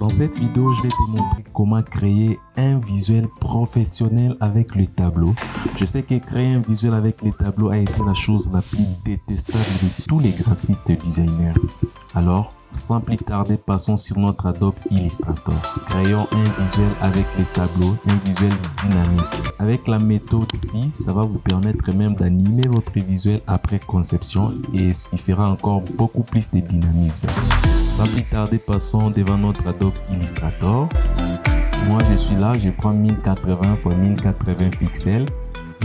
Dans cette vidéo, je vais te montrer comment créer un visuel professionnel avec le tableau. Je sais que créer un visuel avec les tableaux a été la chose la plus détestable de tous les graphistes designers. Alors, sans plus tarder, passons sur notre Adobe Illustrator. Créons un visuel avec les tableaux, un visuel dynamique. Avec la méthode ci, ça va vous permettre même d'animer votre visuel après conception et ce qui fera encore beaucoup plus de dynamisme. Sans plus tarder, passons devant notre Adobe Illustrator. Moi, je suis là, je prends 1080 x 1080 pixels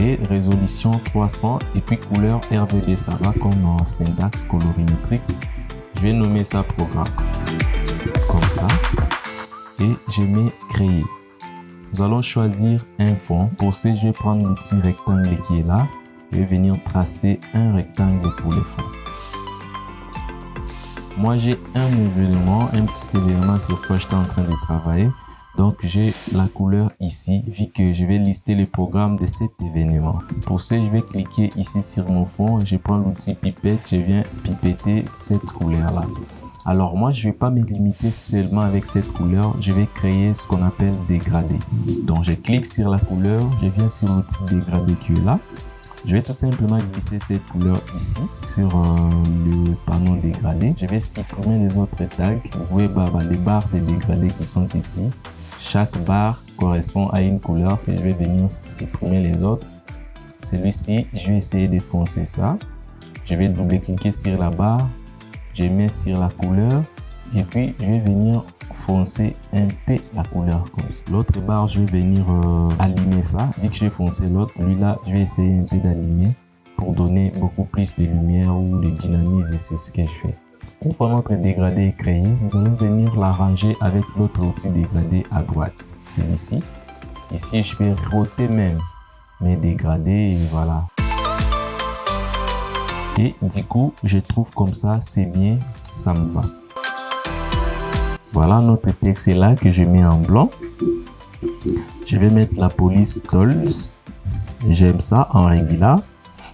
et résolution 300 et puis couleur RGB, ça va comme en syntaxe colorimétrique. Je vais nommer ça programme, comme ça, et je mets créer. Nous allons choisir un fond. Pour ce, je vais prendre l'outil rectangle qui est là. Je vais venir tracer un rectangle pour le fond. Moi, j'ai un événement, un petit événement sur quoi j'étais en train de travailler. Donc, j'ai la couleur ici, vu que je vais lister le programme de cet événement. Pour ce, je vais cliquer ici sur mon fond. Je prends l'outil pipette, je viens pipetter cette couleur-là. Alors, moi, je ne vais pas me limiter seulement avec cette couleur. Je vais créer ce qu'on appelle dégradé. Donc, je clique sur la couleur, je viens sur l'outil dégradé qui est là. Je vais tout simplement glisser cette couleur ici sur le panneau dégradé. Je vais supprimer les autres tags. Vous voyez les barres de dégradé qui sont ici. Chaque barre correspond à une couleur et je vais venir supprimer les autres. Celui-ci, je vais essayer de foncer ça. Je vais double-cliquer sur la barre. Je mets sur la couleur et puis je vais venir foncer un peu la couleur comme ça. L'autre barre, je vais venir allumer ça. Vu que j'ai foncé l'autre, lui-là, je vais essayer un peu d'allumer pour donner beaucoup plus de lumière ou de dynamisme. C'est ce que je fais. Une fois notre dégradé est créé, nous allons venir l'arranger avec l'autre outil dégradé à droite. Celui-ci. Ici, je vais roter même mes dégradés et voilà. Et du coup, je trouve comme ça, c'est bien, ça me va. Voilà, notre texte est là que je mets en blanc. Je vais mettre la police tolls. J'aime ça en régular.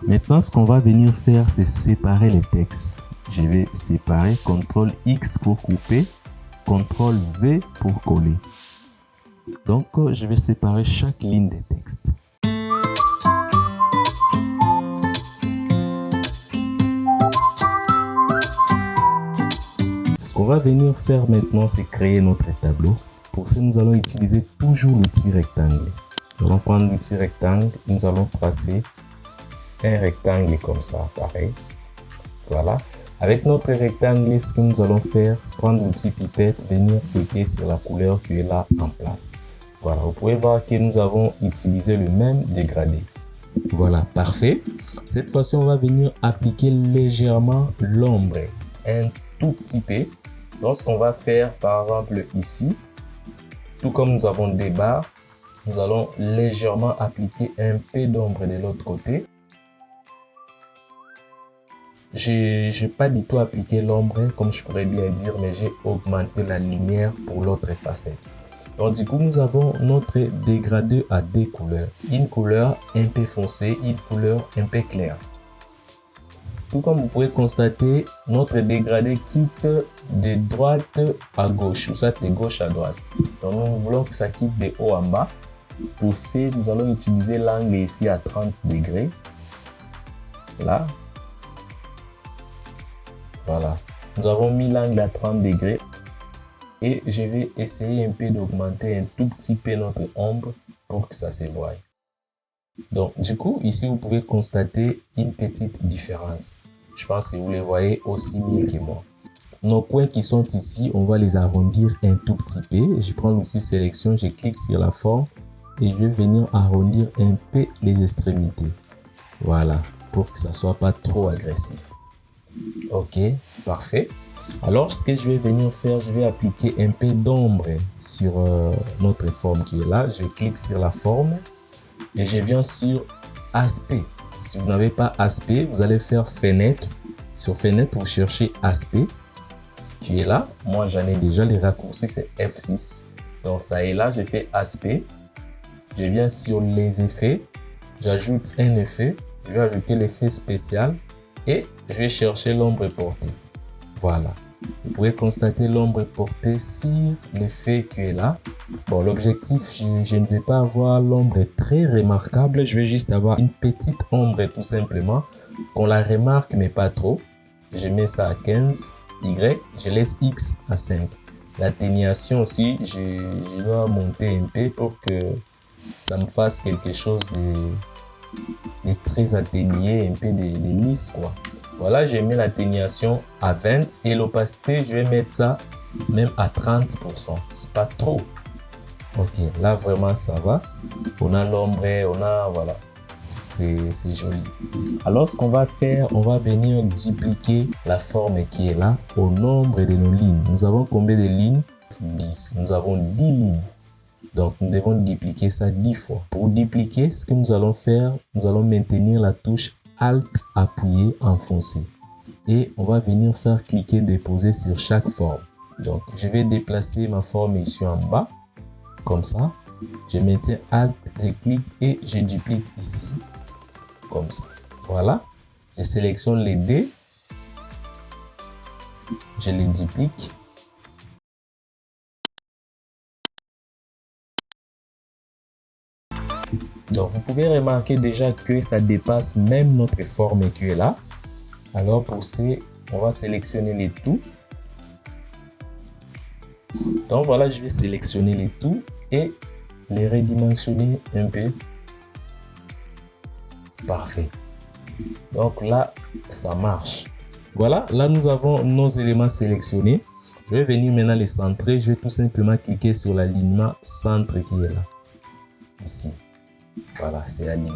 Maintenant, ce qu'on va venir faire, c'est séparer les textes. Je vais séparer, CTRL X pour couper, CTRL V pour coller. Donc, je vais séparer chaque ligne de texte. Ce qu'on va venir faire maintenant, c'est créer notre tableau. Pour ça, nous allons utiliser toujours l'outil rectangle. Nous allons prendre l'outil rectangle, nous allons tracer un rectangle comme ça, pareil. Voilà. Avec notre rectangle, ce que nous allons faire, prendre l'outil pipette, venir cliquer sur la couleur qui est là en place. Voilà, vous pouvez voir que nous avons utilisé le même dégradé. Voilà, parfait. Cette fois-ci, on va venir appliquer légèrement l'ombre, un tout petit peu. Donc, ce qu'on va faire, par exemple, ici, tout comme nous avons des barres, nous allons légèrement appliquer un peu d'ombre de l'autre côté. Je n'ai pas du tout appliqué l'ombre, comme je pourrais bien dire, mais j'ai augmenté la lumière pour l'autre facette. Donc, du coup, nous avons notre dégradé à deux couleurs. Une couleur un peu foncée, une couleur un peu claire. Tout comme vous pouvez constater, notre dégradé quitte de droite à gauche, ou soit de gauche à droite. Donc, nous voulons que ça quitte de haut en bas. Pour ce, nous allons utiliser l'angle ici à 30 degrés. Là. Voilà. Nous avons mis l'angle à 30 degrés. Et je vais essayer un peu d'augmenter un tout petit peu notre ombre pour que ça se voie. Donc, du coup, ici, vous pouvez constater une petite différence. Je pense que vous les voyez aussi bien que moi. Nos coins qui sont ici, on va les arrondir un tout petit peu. Je prends l'outil sélection, je clique sur la forme et je vais venir arrondir un peu les extrémités. Voilà, pour que ça ne soit pas trop agressif. Ok, parfait. Alors, ce que je vais venir faire, je vais appliquer un peu d'ombre sur notre forme qui est là. Je clique sur la forme et je viens sur aspect. Si vous n'avez pas aspect, vous allez faire fenêtre. Sur fenêtre, vous cherchez aspect qui est là. Moi, j'en ai déjà les raccourcis, c'est F6. Donc, ça est là, j'ai fait aspect. Je viens sur les effets. J'ajoute un effet. Je vais ajouter l'effet spécial et je vais chercher l'ombre portée. Voilà. Vous pouvez constater l'ombre est portée sur l'effet qui est là. Bon, l'objectif, je ne vais pas avoir l'ombre très remarquable. Je vais juste avoir une petite ombre tout simplement. Qu'on la remarque, mais pas trop. Je mets ça à 15. Y, je laisse X à 5. L'atténuation aussi, je dois monter un peu pour que ça me fasse quelque chose de très atténué, un peu de lisse quoi. Voilà, j'ai mis l'atténuation à 20 et l'opacité, je vais mettre ça même à 30%. C'est pas trop. Ok, là vraiment ça va. On a l'ombre, on a, voilà. C'est joli. Alors ce qu'on va faire, on va venir dupliquer la forme qui est là au nombre de nos lignes. Nous avons combien de lignes? 10. Nous avons 10 lignes. Donc nous devons dupliquer ça 10 fois. Pour dupliquer, ce que nous allons faire, nous allons maintenir la touche Alt appuyé enfoncé. Et on va venir faire cliquer déposer sur chaque forme. Donc je vais déplacer ma forme ici en bas. Comme ça. Je maintiens Alt, je clique et je duplique ici. Comme ça. Voilà. Je sélectionne les dés. Je les duplique. Donc, vous pouvez remarquer déjà que ça dépasse même notre forme qui est là. Alors, pour ces, on va sélectionner les tout. Donc, voilà, je vais sélectionner les tout et les redimensionner un peu. Parfait. Donc là, ça marche. Voilà, là, nous avons nos éléments sélectionnés. Je vais venir maintenant les centrer. Je vais tout simplement cliquer sur l'alignement centre qui est là. Ici. Voilà, c'est aligné.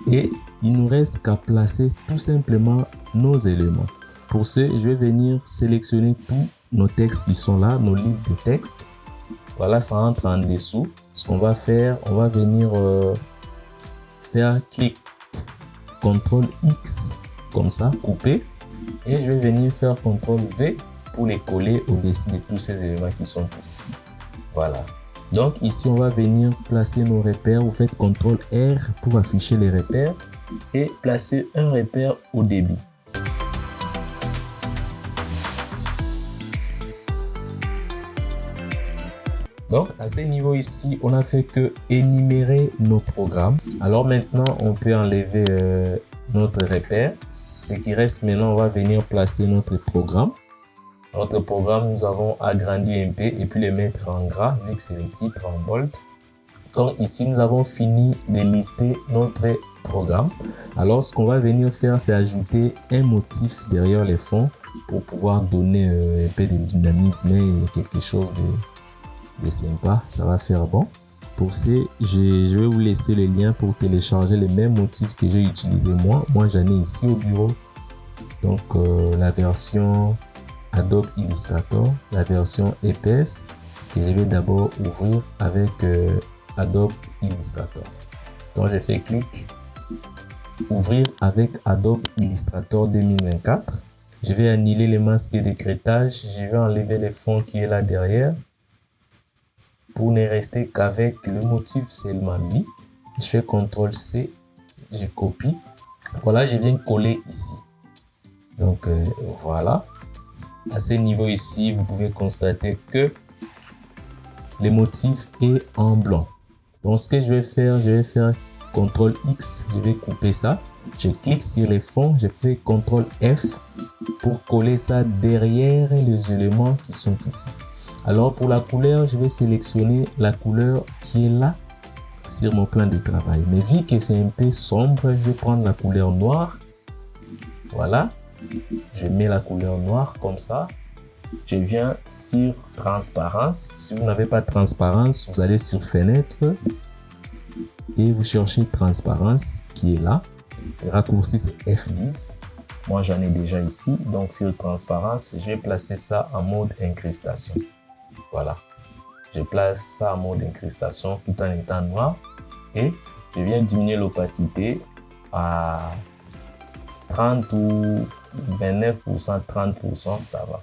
Et il nous reste qu'à placer tout simplement nos éléments. Pour ce, je vais venir sélectionner tous nos textes qui sont là, nos lignes de texte. Voilà, ça entre en dessous. Ce qu'on va faire, on va venir faire clic, CTRL X, comme ça, couper. Et je vais venir faire CTRL V pour les coller au-dessus de tous ces éléments qui sont ici. Voilà. Donc ici, on va venir placer nos repères. Vous faites CTRL R pour afficher les repères et placer un repère au début. Donc à ce niveau ici, on a fait que énumérer nos programmes. Alors maintenant, on peut enlever notre repère. Ce qui reste maintenant, on va venir placer notre programme. Notre programme, nous avons agrandi un peu et puis le mettre en gras, vu que c'est le titre en bold. Donc ici, nous avons fini de lister notre programme. Alors, ce qu'on va venir faire, c'est ajouter un motif derrière les fonds pour pouvoir donner un peu de dynamisme et quelque chose de sympa. Ça va faire bon. Pour ce, je vais vous laisser le lien pour télécharger les mêmes motifs que j'ai utilisé moi. Moi, j'en ai ici au bureau. Donc, la version Adobe Illustrator, la version épaisse que je vais d'abord ouvrir avec Adobe Illustrator. Donc je fais clic, ouvrir avec Adobe Illustrator 2024. Je vais annuler les masques d'écrêtage. Je vais enlever les fonds qui est là derrière pour ne rester qu'avec le motif seulement lui. Je fais CTRL C, je copie. Voilà, je viens coller ici. Donc voilà. À ce niveau ici, vous pouvez constater que le motif est en blanc. Donc, ce que je vais faire CTRL X, je vais couper ça. Je clique sur les fonds, je fais CTRL F pour coller ça derrière les éléments qui sont ici. Alors, pour la couleur, je vais sélectionner la couleur qui est là sur mon plan de travail. Mais vu que c'est un peu sombre, je vais prendre la couleur noire. Voilà. Je mets la couleur noire comme ça. Je viens sur transparence. Si vous n'avez pas de transparence, vous allez sur fenêtre et vous cherchez transparence qui est là. Le raccourci c'est F10. Moi j'en ai déjà ici. Donc sur transparence, je vais placer ça en mode incrustation. Voilà. Je place ça en mode incrustation tout en étant noir. Et je viens diminuer l'opacité à 30 ou 29%, 30%, ça va.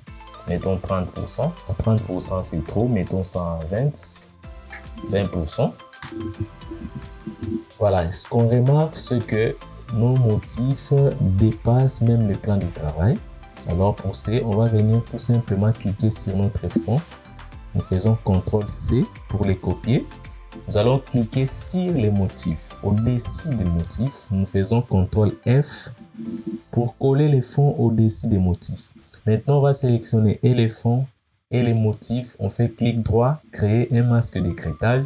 Mettons 30%. À 30%, c'est trop. Mettons ça en 20%. Voilà. Ce qu'on remarque, c'est que nos motifs dépassent même le plan de travail. Alors pour ça, on va venir tout simplement cliquer sur notre fond. Nous faisons CTRL-C pour les copier. Nous allons cliquer sur les motifs. Au-dessus des motifs, nous faisons CTRL-F pour coller les fonds au-dessus des motifs. Maintenant, on va sélectionner et les fonds et les motifs. On fait clic droit, créer un masque d'écrêtage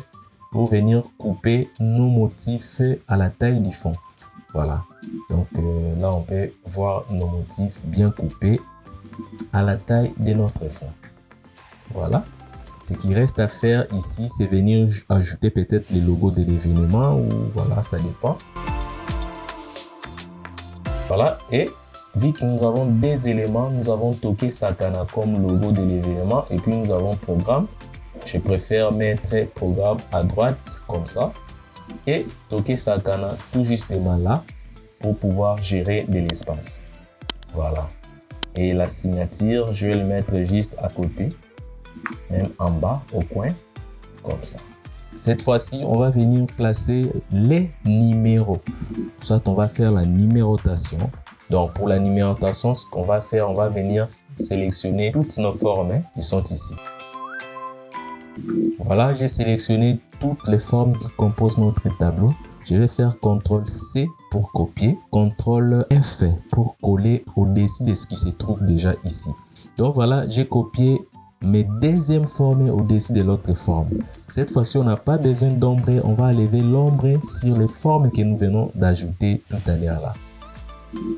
pour venir couper nos motifs à la taille du fond. Voilà. Donc là, on peut voir nos motifs bien coupés à la taille de notre fond. Voilà. Ce qui reste à faire ici, c'est venir ajouter peut-être les logos de l'événement ou voilà, ça dépend. Voilà. Et vu que nous avons des éléments, nous avons Toke Sakana comme logo de l'événement et puis nous avons programme. Je préfère mettre programme à droite comme ça et Toke Sakana tout justement là pour pouvoir gérer de l'espace. Voilà. Et la signature, je vais le mettre juste à côté, même en bas au coin, comme ça. Cette fois-ci, on va venir placer les numéros. Soit on va faire la numérotation. Donc pour la numérotation, ce qu'on va faire, on va venir sélectionner toutes nos formes qui sont ici. Voilà, j'ai sélectionné toutes les formes qui composent notre tableau. Je vais faire CTRL-C pour copier, CTRL-F pour coller au-dessus de ce qui se trouve déjà ici. Donc voilà, j'ai copié mes deuxièmes formes au-dessus de l'autre forme. Cette fois-ci, on n'a pas besoin d'ombre. On va enlever l'ombre sur les formes que nous venons d'ajouter tout à l'heure là.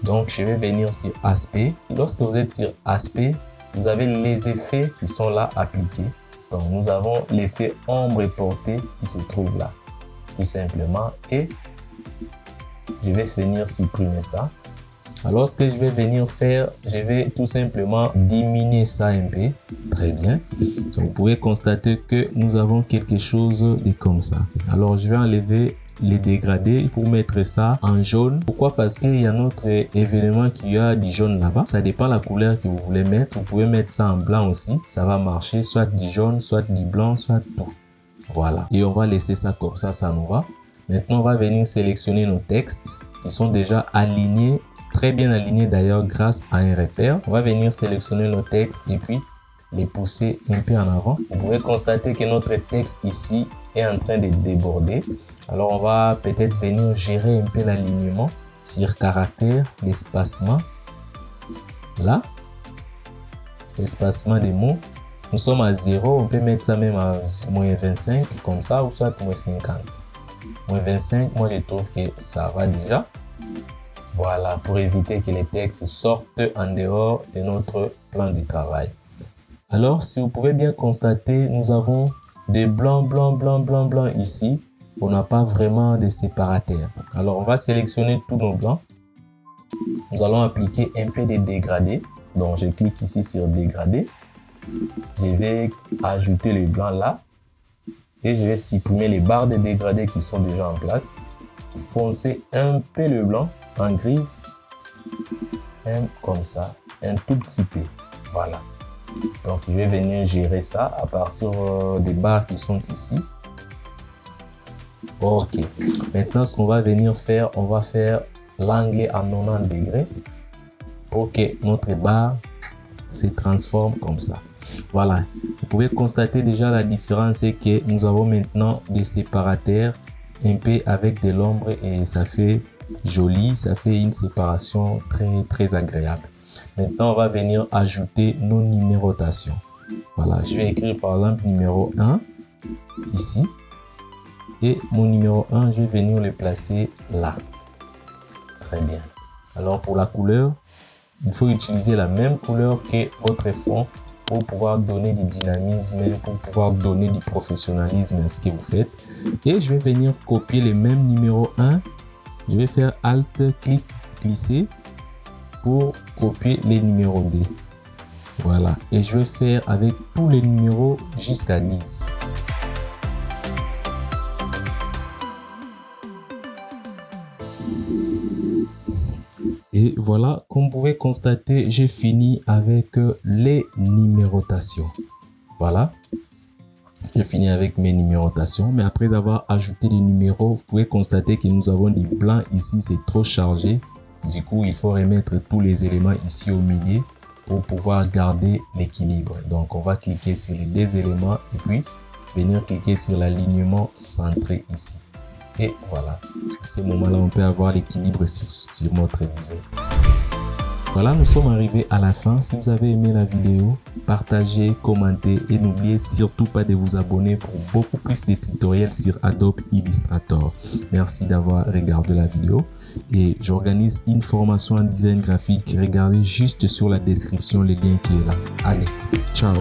Donc, je vais venir sur aspect. Lorsque vous êtes sur aspect, vous avez les effets qui sont là appliqués. Donc, nous avons l'effet ombre et portée qui se trouve là, tout simplement. Et je vais venir supprimer ça. Alors, ce que je vais venir faire, je vais tout simplement diminuer ça un peu. Très bien. Donc, vous pouvez constater que nous avons quelque chose de comme ça. Alors, je vais enlever les dégradés pour mettre ça en jaune. Pourquoi? Parce qu'il y a notre événement qui a du jaune là-bas. Ça dépend de la couleur que vous voulez mettre. Vous pouvez mettre ça en blanc aussi. Ça va marcher, soit du jaune, soit du blanc, soit tout. Voilà. Et on va laisser ça comme ça, ça nous va. Maintenant, on va venir sélectionner nos textes qui sont déjà alignés. Très bien aligné d'ailleurs grâce à un repère. On va venir sélectionner nos textes et puis les pousser un peu en avant. Vous pouvez constater que notre texte ici est en train de déborder. Alors on va peut-être venir gérer un peu l'alignement sur caractère, l'espacement. Là, l'espacement des mots. Nous sommes à 0. On peut mettre ça même à moins 25 comme ça ou soit moins 50. Moins 25, moi je trouve que ça va déjà. Voilà, pour éviter que les textes sortent en dehors de notre plan de travail. Alors, si vous pouvez bien constater, nous avons des blancs, blancs, blancs, blancs, blancs ici. On n'a pas vraiment de séparateurs. Alors, on va sélectionner tous nos blancs. Nous allons appliquer un peu de dégradé. Donc, je clique ici sur dégradé. Je vais ajouter le blanc là. Et je vais supprimer les barres de dégradé qui sont déjà en place. Foncer un peu le blanc en grise, comme ça, un tout petit peu. Voilà. Donc, je vais venir gérer ça à partir des barres qui sont ici. Ok. Maintenant, ce qu'on va venir faire, on va faire l'angle à 90 degrés pour que notre barre se transforme comme ça. Voilà. Vous pouvez constater déjà la différence, c'est que nous avons maintenant des séparateurs un peu avec de l'ombre et ça fait joli, ça fait une séparation très agréable. Maintenant, on va venir ajouter nos numérotations. Voilà, je vais écrire par exemple numéro 1 ici. Et mon numéro 1, je vais venir le placer là. Très bien. Alors pour la couleur, il faut utiliser la même couleur que votre fond pour pouvoir donner du dynamisme, pour pouvoir donner du professionnalisme à ce que vous faites. Et je vais venir copier les mêmes numéros 1. Je vais faire Alt, clic, glisser pour copier les numéros D. Voilà. Et je vais faire avec tous les numéros jusqu'à 10. Et voilà, comme vous pouvez constater, j'ai fini avec les numérotations. Voilà. J'ai fini avec mes numérotations, mais après avoir ajouté des numéros, vous pouvez constater que nous avons des blancs ici, c'est trop chargé. Du coup, il faut remettre tous les éléments ici au milieu pour pouvoir garder l'équilibre. Donc, on va cliquer sur les deux éléments et puis venir cliquer sur l'alignement centré ici. Et voilà, à ce moment-là, on peut avoir l'équilibre sur notre visuel. Voilà, nous sommes arrivés à la fin. Si vous avez aimé la vidéo, partagez, commentez et n'oubliez surtout pas de vous abonner pour beaucoup plus de tutoriels sur Adobe Illustrator. Merci d'avoir regardé la vidéo et j'organise une formation en design graphique. Regardez juste sur la description le lien qui est là. Allez, ciao!